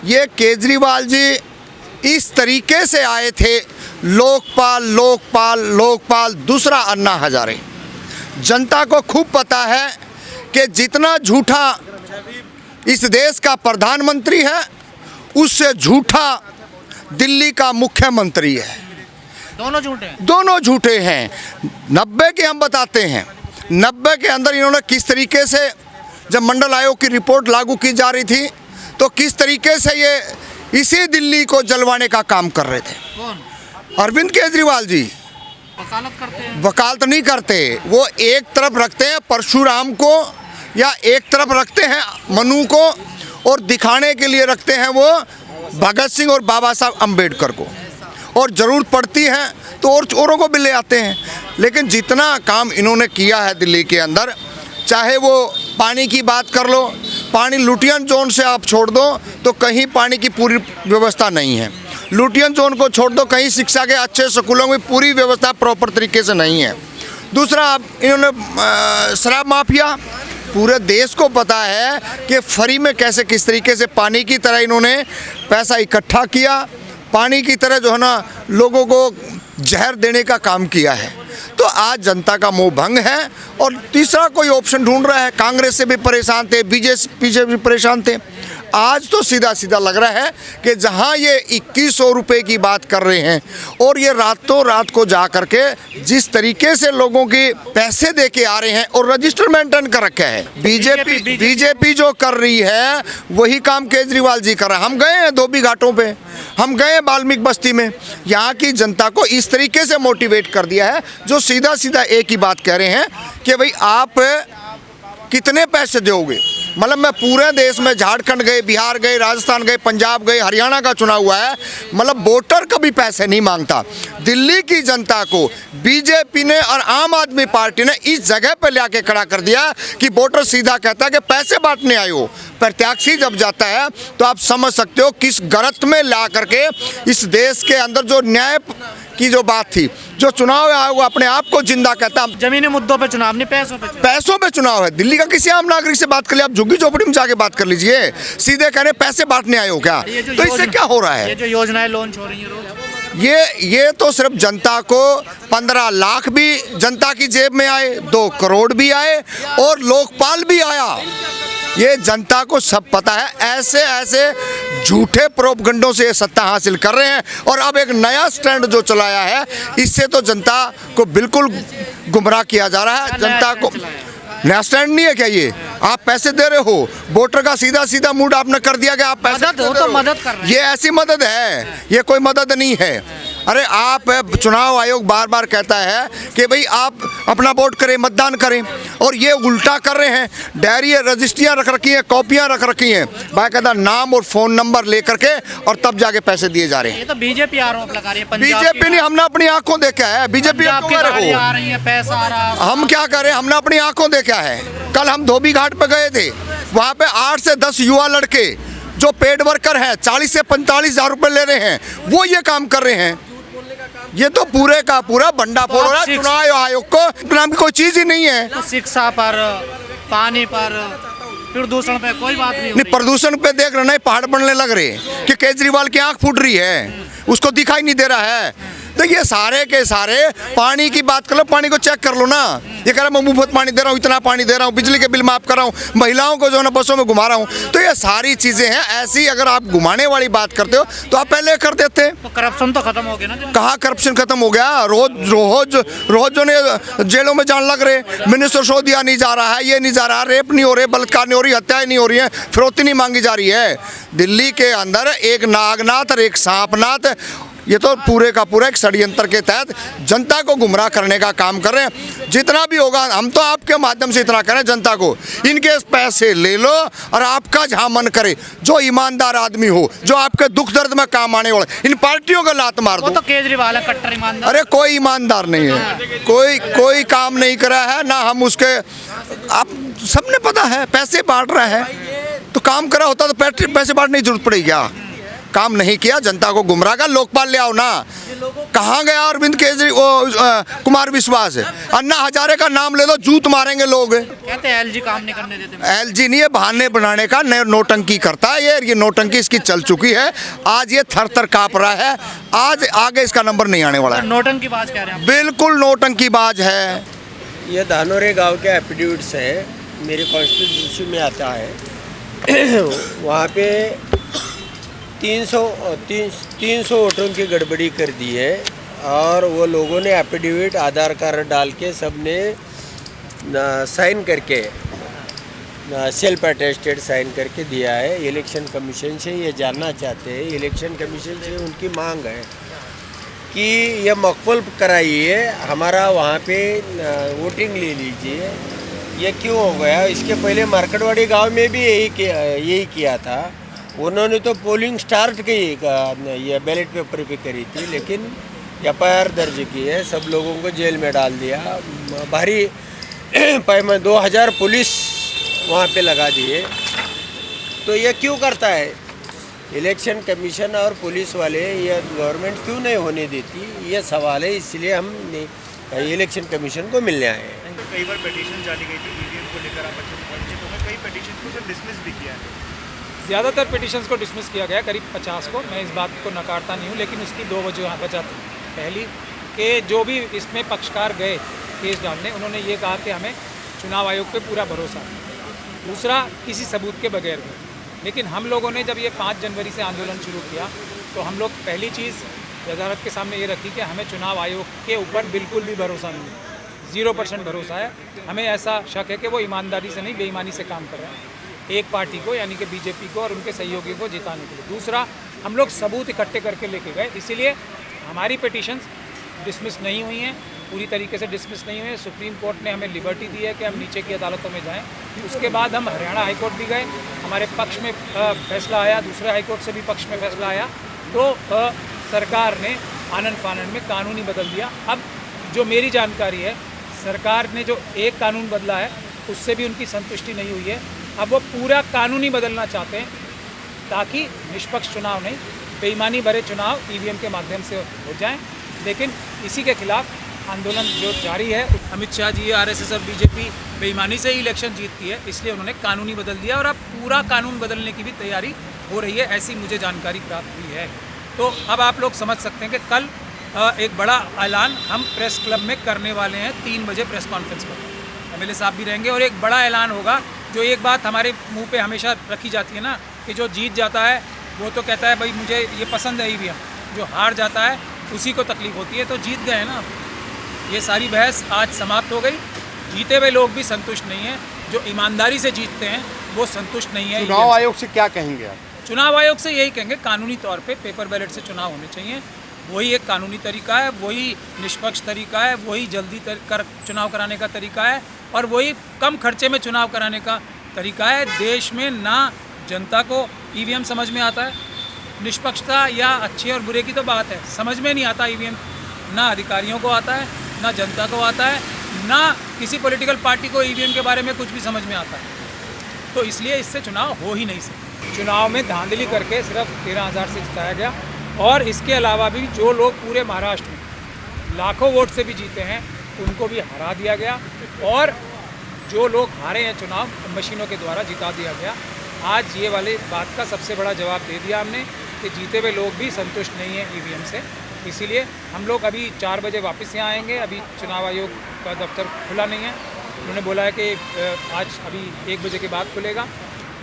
ये केजरीवाल जी इस तरीके से आए थे, लोकपाल लोकपाल लोकपाल, दूसरा अन्ना हजारे। जनता को खूब पता है कि जितना झूठा इस देश का प्रधानमंत्री है, उससे झूठा दिल्ली का मुख्यमंत्री है। दोनों झूठे हैं। दोनों झूठे हैं। 90 के हम बताते हैं, 90 के अंदर इन्होंने किस तरीके से, जब मंडल आयोग की रिपोर्ट लागू की जा रही थी, तो किस तरीके से ये इसी दिल्ली को जलवाने का काम कर रहे थे। कौन? अरविंद केजरीवाल जी वकालत करते हैं। वकालत नहीं करते, वो एक तरफ रखते हैं परशुराम को या एक तरफ रखते हैं मनु को, और दिखाने के लिए रखते हैं वो भगत सिंह और बाबा साहब अम्बेडकर को, और ज़रूरत पड़ती है तो और चोरों को भी ले आते हैं। लेकिन जितना काम इन्होंने किया है दिल्ली के अंदर, चाहे वो पानी की बात कर लो, पानी लुटियन जोन से आप छोड़ दो तो कहीं पानी की पूरी व्यवस्था नहीं है। लुटियन जोन को छोड़ दो, कहीं शिक्षा के अच्छे स्कूलों में पूरी व्यवस्था प्रॉपर तरीके से नहीं है। दूसरा, इन्होंने शराब माफिया, पूरे देश को पता है कि फ्री में कैसे किस तरीके से पानी की तरह इन्होंने पैसा इकट्ठा किया, पानी की तरह जो है ना लोगों को जहर देने का काम किया है। तो आज जनता का मोह भंग है, और तीसरा कोई ऑप्शन ढूंढ रहा है। कांग्रेस से भी परेशान थे, बीजेपी से भी परेशान थे। आज तो सीधा सीधा लग रहा है कि जहां ये 2100 रुपये की बात कर रहे हैं, और ये रातों रात को जा करके जिस तरीके से लोगों के पैसे दे के आ रहे हैं, और रजिस्टर मेंटेन कर रखा है। बीजेपी जो कर रही है वही काम केजरीवाल जी कर रहा है। हम गए हैं धोबी घाटों पे, हम गए वाल्मीकि बस्ती में, यहाँ की जनता को इस तरीके से मोटिवेट कर दिया है, जो सीधा सीधा एक ही बात कह रहे हैं कि भाई आप कितने पैसे दोगे। मतलब मैं पूरे देश में झारखंड गए, बिहार गए, राजस्थान गए, पंजाब गए, हरियाणा का चुनाव हुआ है, मतलब वोटर कभी पैसे नहीं मांगता। दिल्ली की जनता को बीजेपी ने और आम आदमी पार्टी ने इस जगह पर लाके खड़ा कर दिया कि वोटर सीधा कहता है कि पैसे बांटने आए हो। प्रत्याशी जब जाता है तो आप समझ सकते हो किस गलत में ला करके इस देश के अंदर जो न्याय की जो बात थी, जो चुनाव है वो अपने आप को जिंदा कहता है। जमीनी मुद्दों पे चुनाव नहीं, पैसों पे चुनाव है। दिल्ली का किसी आम नागरिक से बात कर लिया, आप झुग्गी झोपड़ी में जाके बात कर लीजिए, सीधे कह रहे पैसे बांटने आए हो क्या। तो इससे क्या हो रहा है? ये जो योजनाएं लॉन्च हो रही हैं, ये तो सिर्फ जनता को 15 लाख भी जनता की जेब में आए, 2 करोड़ भी आए, और लोकपाल भी आया, ये जनता को सब पता है। ऐसे ऐसे झूठे प्रोपगंडों से ये सत्ता हासिल कर रहे हैं, और अब एक नया स्टैंड जो चलाया है, इससे तो जनता को बिल्कुल गुमराह किया जा रहा है। जनता को नया स्टैंड नहीं है क्या ये? आप पैसे दे रहे हो, वोटर का सीधा सीधा मूड आपने कर दिया कि आप पैसे मदद हो तो मदद कर रहे हैं। ये ऐसी मदद है, ये कोई मदद नहीं है। अरे आप, चुनाव आयोग बार बार कहता है कि भाई आप अपना वोट करें, मतदान करें, और ये उल्टा कर रहे हैं। डायरी रजिस्ट्रियाँ रख रखी हैं, कॉपियाँ रख रखी हैं, बाकायदा नाम और फ़ोन नंबर ले करके, और तब जाके पैसे दिए जा रहे हैं। ये तो बीजेपी आरोप लगा रही है। बीजेपी नहीं, हमने अपनी आंखों देखा है। बीजेपी आ रही है, पैसा आ रहा है। हम क्या करें, हमने अपनी आंखों देखा है। कल हम धोबी घाट पे गए थे, वहाँ पे 8 से 10 युवा लड़के जो पेड वर्कर हैं, 40 से 45 हज़ार रुपये ले रहे हैं, वो ये काम कर रहे हैं। ये तो पूरे का पूरा भंडाफोड़ हो रहा है। चुनाव आयोग को नाम की कोई चीज ही नहीं है। तो शिक्षा पर, पानी पर, प्रदूषण पे कोई बात नहीं। प्रदूषण पे देख रहे, नहीं पहाड़ बनने लग रहे कि केजरीवाल की आंख फूट रही है, उसको दिखाई नहीं दे रहा है। देखिए सारे के सारे, पानी की बात कर लो, पानी को चेक कर लो ना। ये कह रहा मैं मुफ्त पानी दे रहा हूँ, इतना पानी दे रहा हूँ, बिजली के बिल माफ कर रहा हूँ, महिलाओं को जो है ना बसों में घुमा रहा हूँ। तो ये सारी चीजें हैं। ऐसी अगर आप घुमाने वाली बात करते हो तो आप पहले कर देते। तो करप्शन तो खत्म हो गया ना। कहाँ करप्शन खत्म हो गया? रोज जो ने जेलों में जान लग रहे, मिनिस्टर शो दिया नहीं जा रहा है, ये नहीं जा रहा, रेप नहीं हो रहे, बलात्कार नहीं हो रही, हत्याएं नहीं हो रही है, फिरौती नहीं मांगी जा रही है। दिल्ली के अंदर एक नागनाथ और एक सांपनाथ, ये तो पूरे का पूरा एक षड्यंत्र के तहत जनता को गुमराह करने का काम कर रहे हैं। जितना भी होगा, हम तो आपके माध्यम से इतना करें जनता को, इनके पैसे ले लो, और आपका जहां मन करे, जो ईमानदार आदमी हो, जो आपके दुख दर्द में काम आने वाला, इन पार्टियों को लात मार दो। वो तो केजरीवाल है, कट्टर ईमानदार। अरे कोई ईमानदार नहीं है, कोई काम नहीं करा है ना। हम उसके, आप सबने पता है, पैसे बांट रहा है, तो काम करा होता तो पैसे बांटने की जरूरत पड़ेगी क्या? काम नहीं किया, जनता को गुमराह कर। लोकपाल ले आओ ना। कहाँ गया अरविंद केजरीवाल, कुमार विश्वास है? अन्ना हजारे का नाम ले लो, जूत मारेंगे लोग। कहते हैं एलजी काम नहीं करने देते। एलजी नहीं, ये बहाने बनाने का नोटंकी करता है। ये नोटंकी इसकी चल चुकी है। आज ये थर थर काँप रहा है। आज आगे इसका नंबर नहीं आने वाला है। नोटंकी बाज कह रहे हैं। बिल्कुल नोटंकी बाज है। ये धानोरे गांव के एफिडेविट्स है, मेरे कॉन्स्टिट्यूंसी में आता है। वहाँ पे 300 वोटों की गड़बड़ी कर दी है और वो लोगों ने एफिडेविट आधार कार्ड डाल के सब ने साइन करके सेल्फ अटेस्टेड साइन करके दिया है। इलेक्शन कमीशन से ये जानना चाहते हैं, इलेक्शन कमीशन से उनकी मांग है कि ये मकबूल कराइए, हमारा वहाँ पे वोटिंग ले लीजिए। ये क्यों हो गया? इसके पहले मार्केटवाड़ी गांव में भी यही किया था। उन्होंने तो पोलिंग स्टार्ट की ये बैलेट पेपर पे करी थी, लेकिन एफआईआर दर्ज की है, सब लोगों को जेल में डाल दिया। भारी पैमाने 2000 पुलिस वहाँ पे लगा दिए। तो ये क्यों करता है? इलेक्शन कमीशन और पुलिस वाले ये गवर्नमेंट क्यों नहीं होने देती, ये सवाल है। इसलिए हम इलेक्शन कमीशन को मिलने आए हैं। कई बार पिटीशन डाली गई थी ईवीएम को लेकर, आप वंचितों में कई पिटीशन को सर डिसमिस भी किया है। ज़्यादातर पिटिशन्स को डिसमिस किया गया, करीब 50 को। मैं इस बात को नकारता नहीं हूँ, लेकिन उसकी दो वजह थी। पहली कि जो भी इसमें पक्षकार गए केस डालने, उन्होंने ये कहा कि हमें चुनाव आयोग पे पूरा भरोसा है। दूसरा, किसी सबूत के बगैर गए। लेकिन हम लोगों ने जब ये 5 जनवरी से आंदोलन शुरू किया तो हम लोग पहली चीज़ वजारत के सामने ये रखी कि हमें चुनाव आयोग के ऊपर बिल्कुल भी भरोसा नहीं है, 0% भरोसा है। हमें ऐसा शक है कि वो ईमानदारी से नहीं, बेईमानी से काम कर रहे हैं एक पार्टी को, यानी कि बीजेपी को और उनके सहयोगी को जिताने के लिए। दूसरा, हम लोग सबूत इकट्ठे करके लेके गए, इसीलिए हमारी पिटिशन्स डिसमिस नहीं हुई हैं, पूरी तरीके से डिसमिस नहीं हुए। सुप्रीम कोर्ट ने हमें लिबर्टी दी है कि हम नीचे की अदालतों में जाएं। उसके बाद हम हरियाणा हाई कोर्ट भी गए, हमारे पक्ष में फैसला आया, दूसरे हाई कोर्ट से भी पक्ष में फैसला आया। तो सरकार ने आनन फानन में कानून ही बदल दिया। अब जो मेरी जानकारी है, सरकार ने जो एक कानून बदला है उससे भी उनकी संतुष्टि नहीं हुई है। अब वो पूरा कानून ही बदलना चाहते हैं ताकि निष्पक्ष चुनाव नहीं, बेईमानी भरे चुनाव ईवीएम के माध्यम से हो जाएं। लेकिन इसी के खिलाफ आंदोलन जो जारी है। अमित शाह जी, आरएसएस और बीजेपी बेईमानी से ही इलेक्शन जीतती है, इसलिए उन्होंने कानून ही बदल दिया और अब पूरा कानून बदलने की भी तैयारी हो रही है, ऐसी मुझे जानकारी प्राप्त हुई है। तो अब आप लोग समझ सकते हैं कि कल एक बड़ा ऐलान हम प्रेस क्लब में करने वाले हैं। 3 बजे प्रेस कॉन्फ्रेंस पर एमएलए साहब भी रहेंगे और एक बड़ा ऐलान होगा। जो एक बात हमारे मुंह पे हमेशा रखी जाती है ना, कि जो जीत जाता है वो तो कहता है भाई मुझे ये पसंद है ईवीएम, जो हार जाता है उसी को तकलीफ होती है। तो जीत गए ना, ये सारी बहस आज समाप्त हो गई। जीते हुए लोग भी संतुष्ट नहीं हैं, जो ईमानदारी से जीतते हैं वो संतुष्ट नहीं है। चुनाव आयोग से क्या कहेंगे आप? चुनाव आयोग से यही कहेंगे, कानूनी तौर पे पेपर बैलेट से चुनाव होने चाहिए। वही एक कानूनी तरीका है, वही निष्पक्ष तरीका है, वही जल्दी चुनाव कराने का तरीका है और वही कम खर्चे में चुनाव कराने का तरीका है। देश में ना जनता को ईवीएम समझ में आता है, निष्पक्षता या अच्छे और बुरे की तो बात है, समझ में नहीं आता ईवीएम। ना अधिकारियों को आता है, ना जनता को आता है, ना किसी पॉलिटिकल पार्टी को ईवीएम के बारे में कुछ भी समझ में आता है। तो इसलिए इससे चुनाव हो ही नहीं सकता। चुनाव में धांधली करके सिर्फ 13,000 से जिताया गया और इसके अलावा भी जो लोग पूरे महाराष्ट्र में लाखों वोट से भी जीते हैं उनको भी हरा दिया गया और जो लोग हारे हैं चुनाव मशीनों के द्वारा जिता दिया गया। आज ये वाली बात का सबसे बड़ा जवाब दे दिया हमने कि जीते हुए लोग भी संतुष्ट नहीं हैं ईवीएम से। इसीलिए हम लोग अभी 4 बजे वापस यहाँ आएंगे। अभी चुनाव आयोग का दफ्तर खुला नहीं है, उन्होंने बोला है कि आज अभी 1 बजे के बाद खुलेगा।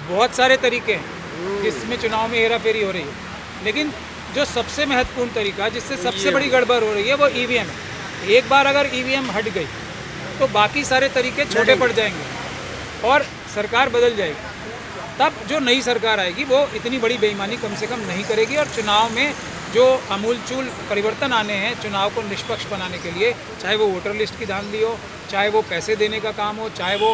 बहुत सारे तरीके हैं जिसमें चुनाव में हेरा फेरी हो रही है, लेकिन जो सबसे महत्वपूर्ण तरीका जिससे सबसे बड़ी गड़बड़ हो रही है वो ईवीएम है। एक बार अगर ईवीएम हट गई तो बाकी सारे तरीके छोटे पड़ जाएंगे और सरकार बदल जाएगी। तब जो नई सरकार आएगी वो इतनी बड़ी बेईमानी कम से कम नहीं करेगी और चुनाव में जो अमूलचूल परिवर्तन आने हैं चुनाव को निष्पक्ष बनाने के लिए, चाहे वो वोटर लिस्ट की धांधली हो, चाहे वो पैसे देने का काम हो, चाहे वो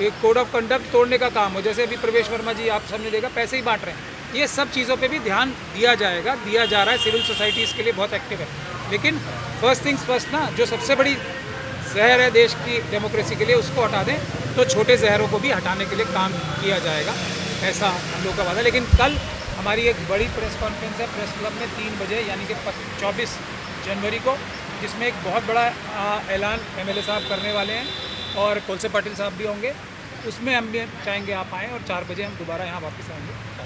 एक कोड ऑफ कंडक्ट तोड़ने का काम हो, जैसे अभी प्रवेश वर्मा जी आप सबने देखा पैसे ही बांट रहे हैं। ये सब चीज़ों पे भी ध्यान दिया जाएगा, दिया जा रहा है। सिविल सोसाइटी इसके लिए बहुत एक्टिव है। लेकिन फर्स्ट थिंग्स फर्स्ट ना, जो सबसे बड़ी जहर है देश की डेमोक्रेसी के लिए उसको हटा दें तो छोटे जहरों को भी हटाने के लिए काम किया जाएगा, ऐसा हम लोग का वादा। लेकिन कल हमारी एक बड़ी प्रेस कॉन्फ्रेंस है प्रेस क्लब में 3 बजे यानी कि 24 जनवरी को, जिसमें एक बहुत बड़ा ऐलान MLA साहब करने वाले हैं और कोलसे पाटिल साहब भी होंगे। उसमें हम भी चाहेंगे आप आएँ और 4 बजे हम दोबारा यहाँ वापस आएंगे।